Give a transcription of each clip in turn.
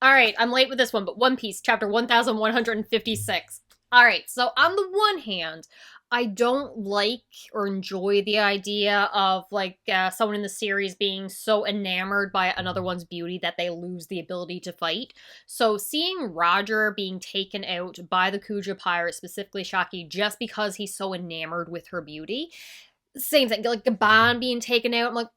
All right, I'm late with this one, but One Piece, chapter 1156. All right, so on the one hand, I don't like or enjoy the idea of someone in the series being so enamored by another one's beauty that they lose the ability to fight. So seeing Roger being taken out by the Kuja pirate, specifically Shaki, just because he's so enamored with her beauty, same thing, like Gaban being taken out. I'm like,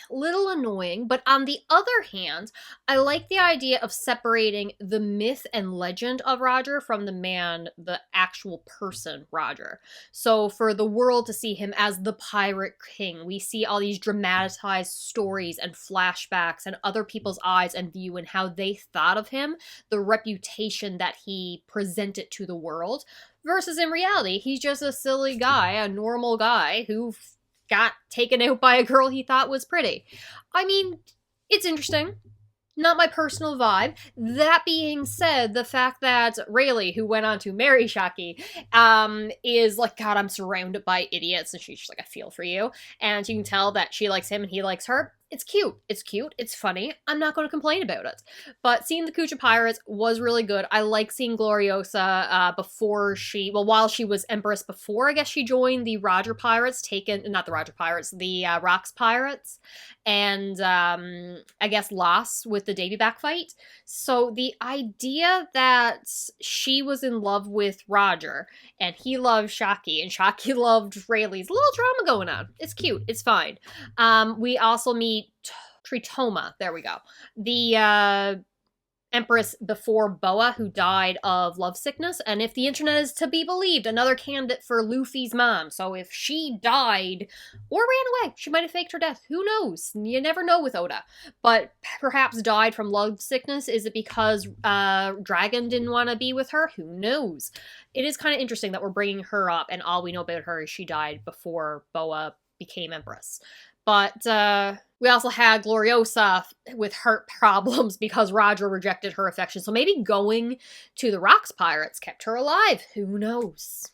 little annoying. But on the other hand, I like the idea of separating the myth and legend of Roger from the man, the actual person, Roger. So for the world to see him as the pirate king, we see all these dramatized stories and flashbacks and other people's eyes and view and how they thought of him, the reputation that he presented to the world. Versus in reality, he's just a silly guy, a normal guy who got taken out by a girl he thought was pretty. I mean, it's interesting. Not my personal vibe. That being said, the fact that Rayleigh, who went on to marry Shaki, is like, God, I'm surrounded by idiots, and she's just like, I feel for you. And you can tell that she likes him and he likes her. It's cute. It's cute. It's funny. I'm not going to complain about it. But seeing the Kucha Pirates was really good. I like seeing Gloriosa while she was Empress before, I guess she joined the Roger Pirates, the Rocks Pirates, and I guess lost with the Davy Back fight. So the idea that she was in love with Roger, and he loved Shaki, and Shaki loved Rayleigh's, a little drama going on. It's cute. It's fine. We also meet Tritoma. There we go. The Empress before Boa, who died of lovesickness, and if the internet is to be believed, another candidate for Luffy's mom. So if she died or ran away, she might have faked her death. Who knows? You never know with Oda. But perhaps died from lovesickness. Is it because Dragon didn't want to be with her? Who knows? It is kind of interesting that we're bringing her up, and all we know about her is she died before Boa became Empress. But we also had Gloriosa with heart problems because Roger rejected her affection. So maybe going to the Rocks Pirates kept her alive. Who knows?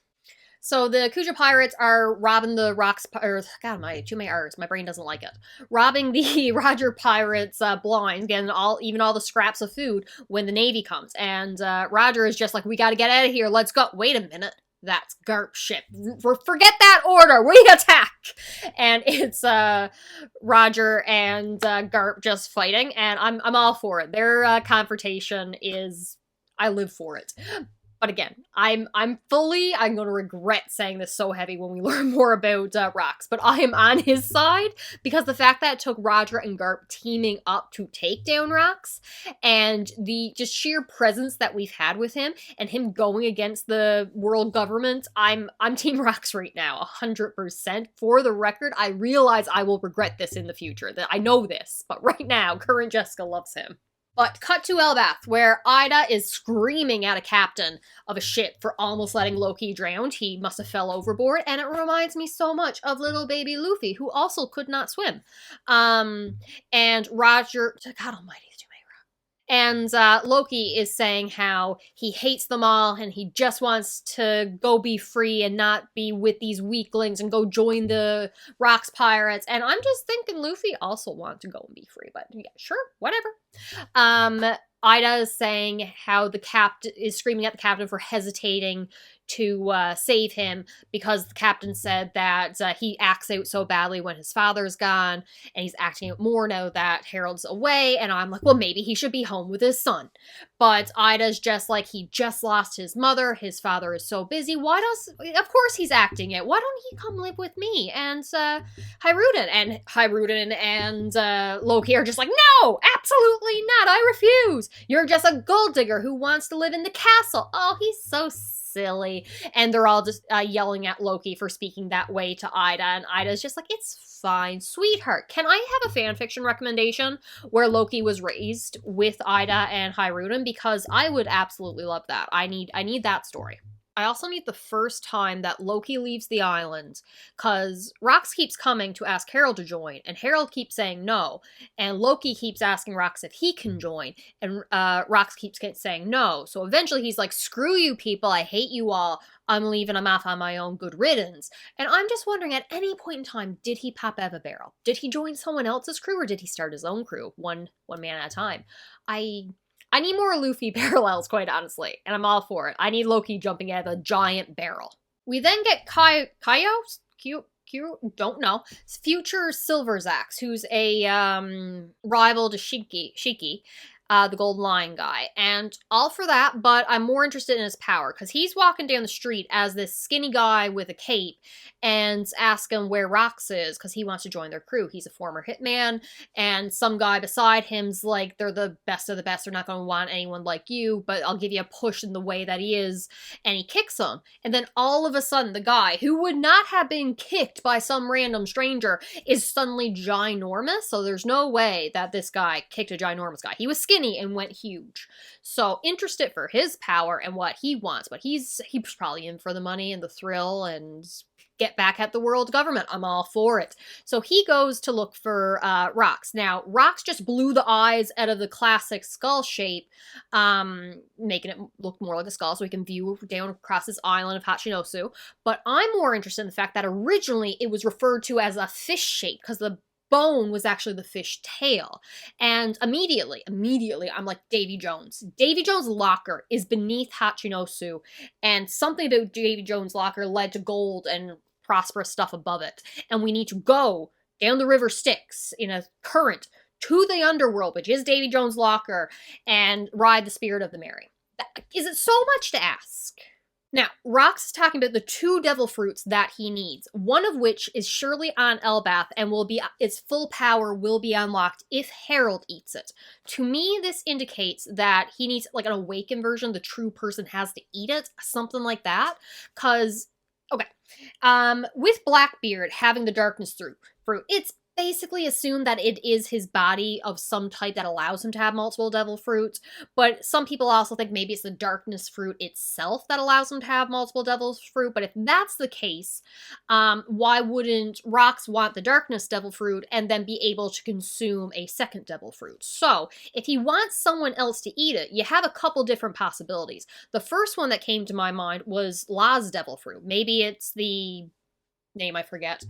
So the Kuja Pirates are robbing the Rocks Pirates. God, too many R's. My brain doesn't like it. Robbing the Roger Pirates' blinds, getting all the scraps of food when the Navy comes. And Roger is just like, we got to get out of here. Let's go. Wait a minute. That's Garp's ship. Forget that order. We attack. And it's Roger and Garp just fighting, and I'm all for it. Their confrontation is, I live for it. But again, I'm going to regret saying this so heavy when we learn more about Rocks, but I am on his side because the fact that it took Roger and Garp teaming up to take down Rocks, and the just sheer presence that we've had with him, and him going against the world government, I'm Team Rocks right now, 100%. For the record, I realize I will regret this in the future. That I know this, but right now, current Jessica loves him. But cut to Elbaf, where Ida is screaming at a captain of a ship for almost letting Loki drown. He must have fell overboard, and it reminds me so much of little baby Luffy, who also could not swim. And Roger, God almighty, and Loki is saying how he hates them all and he just wants to go be free and not be with these weaklings and go join the Rocks Pirates. And I'm just thinking Luffy also wants to go and be free, but yeah, sure, whatever. Ida is saying how the captain is screaming at the captain for hesitating to save him because the captain said that he acts out so badly when his father's gone, and he's acting out more now that Harold's away. And I'm like, well, maybe he should be home with his son. But Ida's just like, he just lost his mother. His father is so busy. Of course he's acting out. Why don't he come live with me and Hiruden and Loki are just like, no, absolutely not. I refuse. You're just a gold digger who wants to live in the castle. Oh, he's so silly. And they're all just yelling at Loki for speaking that way to Ida, and Ida's just like, it's fine, sweetheart. Can I have a fanfiction recommendation where Loki was raised with Ida and Hiruden? Because I would absolutely love that. I need that story. I also need the first time that Loki leaves the island, because Rox keeps coming to ask Harold to join, and Harold keeps saying no, and Loki keeps asking Rox if he can join, and Rox keeps saying no. So eventually he's like, screw you people, I hate you all, I'm leaving, I'm off on my own, good riddance. And I'm just wondering, at any point in time, did he pop Eva Barrel? Did he join someone else's crew, or did he start his own crew, one man at a time? I need more Luffy parallels, quite honestly, and I'm all for it. I need Loki jumping out of a giant barrel. We then get don't know, future Silver Zax, who's a rival to Shiki, the Golden Lion guy, and all for that, but I'm more interested in his power, because he's walking down the street as this skinny guy with a cape, and asking where Rox is, because he wants to join their crew. He's a former hitman, and some guy beside him's like, they're the best of the best, they're not going to want anyone like you, but I'll give you a push in the way that he is, and he kicks him, and then all of a sudden, the guy, who would not have been kicked by some random stranger, is suddenly ginormous, so there's no way that this guy kicked a ginormous guy. He was skinny and went huge. So interested for his power and what he wants, but he's probably in for the money and the thrill and get back at the world government. I'm all for it. So he goes to look for Rox. Now, Rox just blew the eyes out of the classic skull shape, making it look more like a skull so we can view down across this island of Hachinosu. But I'm more interested in the fact that originally it was referred to as a fish shape because the bone was actually the fish tail. And immediately, I'm like, Davy Jones. Davy Jones' locker is beneath Hachinosu, and something about Davy Jones' locker led to gold and prosperous stuff above it. And we need to go down the river Styx in a current to the underworld, which is Davy Jones' locker, and ride the spirit of the Mary. Is it so much to ask? Now, Rox is talking about the 2 devil fruits that he needs, one of which is surely on Elbaf and will be its full power will be unlocked if Harold eats it. To me, this indicates that he needs like an awakened version, the true person has to eat it, something like that. Cause, okay, with Blackbeard having the darkness fruit, it's basically assumed that it is his body of some type that allows him to have multiple devil fruits, but some people also think maybe it's the darkness fruit itself that allows him to have multiple devil fruit. But if that's the case, why wouldn't Rox want the darkness devil fruit and then be able to consume a second devil fruit? So if he wants someone else to eat it, you have a couple different possibilities. The first one that came to my mind was La's devil fruit. Maybe it's the name I forget,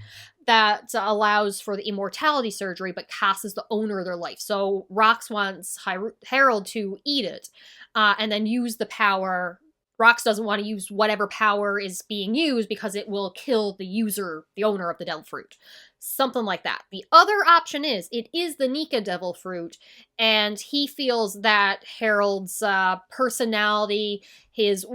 that allows for the immortality surgery but casts the owner of their life. So Rox wants Harold to eat it and then use the power. Rox doesn't want to use whatever power is being used because it will kill the user, the owner of the devil fruit. Something like that. The other option is, it is the Nika devil fruit, and he feels that Harold's personality, his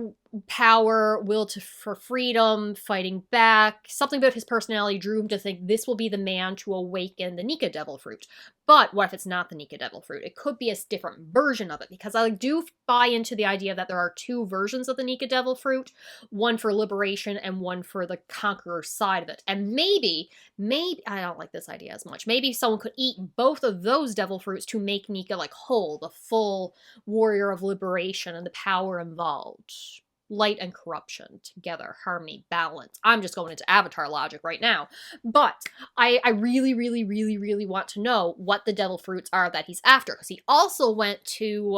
power, will for freedom, fighting back, something about his personality drew him to think this will be the man to awaken the Nika devil fruit. But what if it's not the Nika devil fruit? It could be a different version of it, because I do buy into the idea that there are 2 versions of the Nika devil fruit, one for liberation and one for the conqueror side of it. And maybe, I don't like this idea as much, maybe someone could eat both of those devil fruits to make Nika like whole, the full warrior of liberation and the power involved. Light and corruption together, harmony, balance. I'm just going into Avatar logic right now. But I really, really, really, really want to know what the devil fruits are that he's after. Because he also went to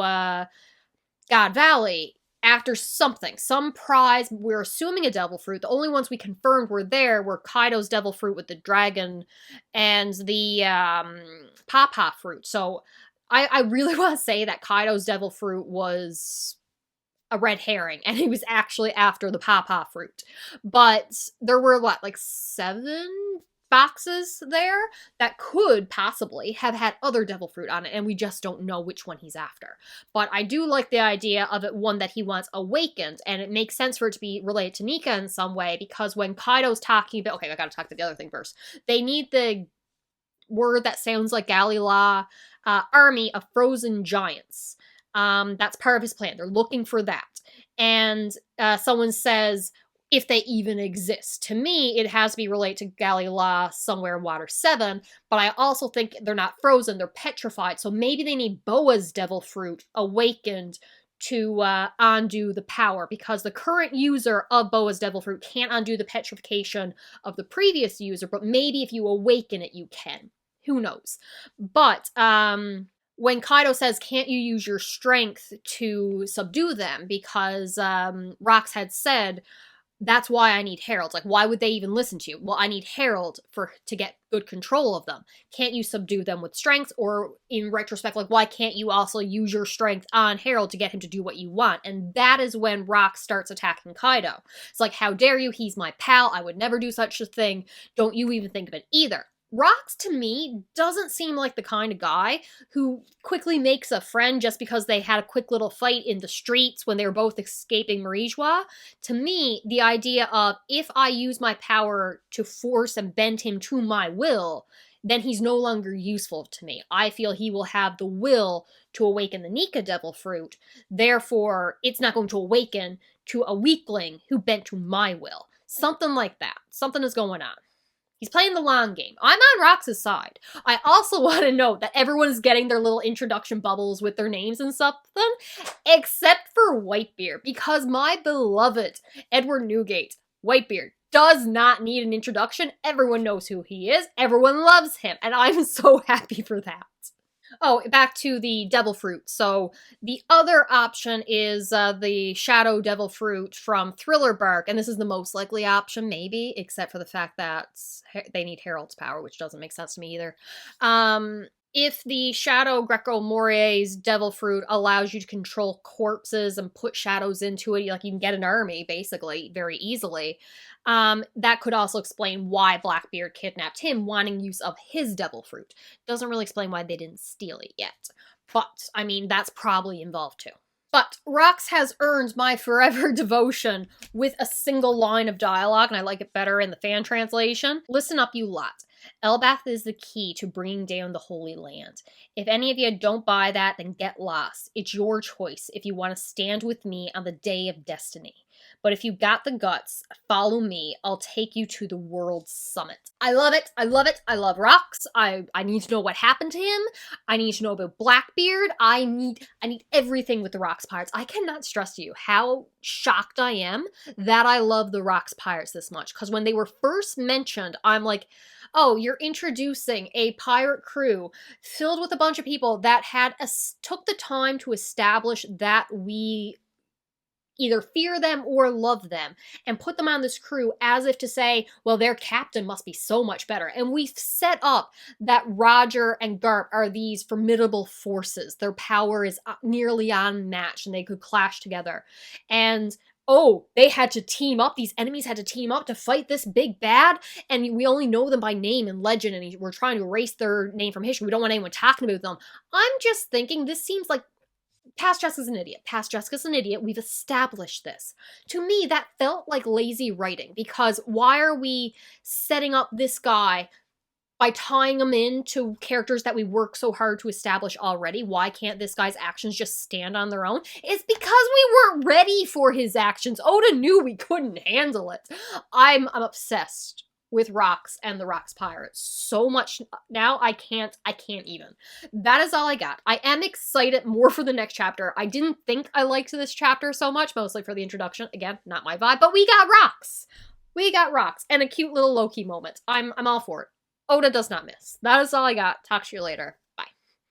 God Valley after something, some prize. We're assuming a devil fruit. The only ones we confirmed were there were Kaido's devil fruit with the dragon and the Papa fruit. So I really want to say that Kaido's devil fruit was a red herring, and he was actually after the Papa fruit. But there were, like 7 boxes there that could possibly have had other devil fruit on it, and we just don't know which one he's after. But I do like the idea of it, one that he wants awakened, and it makes sense for it to be related to Nika in some way, because when Kaido's talking about, okay, I gotta talk to the other thing first. They need the word that sounds like Galila, army of frozen giants. That's part of his plan. They're looking for that. And someone says, if they even exist. To me, it has to be related to Galila somewhere in Water 7, but I also think they're not frozen, they're petrified. So maybe they need Boa's devil fruit awakened to undo the power, because the current user of Boa's devil fruit can't undo the petrification of the previous user, but maybe if you awaken it, you can. Who knows? But when Kaido says, can't you use your strength to subdue them? Because Rox had said, That's why I need heralds. Like, why would they even listen to you? Well, I need herald to get good control of them. Can't you subdue them with strength? Or in retrospect, like, why can't you also use your strength on Herald to get him to do what you want? And that is when Rox starts attacking Kaido. It's like, how dare you? He's my pal. I would never do such a thing. Don't you even think of it either. Rox, to me, doesn't seem like the kind of guy who quickly makes a friend just because they had a quick little fight in the streets when they were both escaping Marijois. To me, the idea of, if I use my power to force and bend him to my will, then he's no longer useful to me. I feel he will have the will to awaken the Nika Devil Fruit. Therefore, it's not going to awaken to a weakling who bent to my will. Something like that. Something is going on. He's playing the long game. I'm on Rox's side. I also want to note that everyone is getting their little introduction bubbles with their names and something, except for Whitebeard, because my beloved Edward Newgate, Whitebeard, does not need an introduction. Everyone knows who he is. Everyone loves him, and I'm so happy for that. Oh, back to the Devil Fruit. So the other option is the Shadow Devil Fruit from Thriller Bark, and this is the most likely option, maybe, except for the fact that they need Herald's power, which doesn't make sense to me either. If the Shadow Greco Morie's Devil Fruit allows you to control corpses and put shadows into it, like you can get an army, basically, very easily. That could also explain why Blackbeard kidnapped him, wanting use of his Devil Fruit. Doesn't really explain why they didn't steal it yet. But, I mean, that's probably involved too. But Rox has earned my forever devotion with a single line of dialogue, and I like it better in the fan translation. Listen up, you lot. Elbaf is the key to bringing down the Holy Land. If any of you don't buy that, then get lost. It's your choice if you want to stand with me on the day of destiny. But if you got the guts, follow me. I'll take you to the world's summit. I love it. I love it. I love Rox. I need to know what happened to him. I need to know about Blackbeard. I need everything with the Rox Pirates. I cannot stress to you how shocked I am that I love the Rox Pirates this much. Because when they were first mentioned, I'm like, oh, you're introducing a pirate crew filled with a bunch of people that took the time to establish that we either fear them or love them, and put them on this crew as if to say, well, their captain must be so much better. And we've set up that Roger and Garp are these formidable forces. Their power is nearly unmatched, and they could clash together. And oh, they had to team up. These enemies had to team up to fight this big bad, and we only know them by name and legend, and we're trying to erase their name from history. We don't want anyone talking about them. I'm just thinking this seems like Past Jessica's an idiot. Past Jessica's an idiot. We've established this. To me, that felt like lazy writing, because why are we setting up this guy by tying him into characters that we work so hard to establish already? Why can't this guy's actions just stand on their own? It's because we weren't ready for his actions. Oda knew we couldn't handle it. I'm obsessed with Rox and the Rox Pirates so much now. I can't even. That is all I got. I am excited more for the next chapter. I didn't think I liked this chapter so much, mostly for the introduction. Again, not my vibe, but we got Rox. We got Rox and a cute little Loki moment. I'm all for it. Oda does not miss. That is all I got. Talk to you later.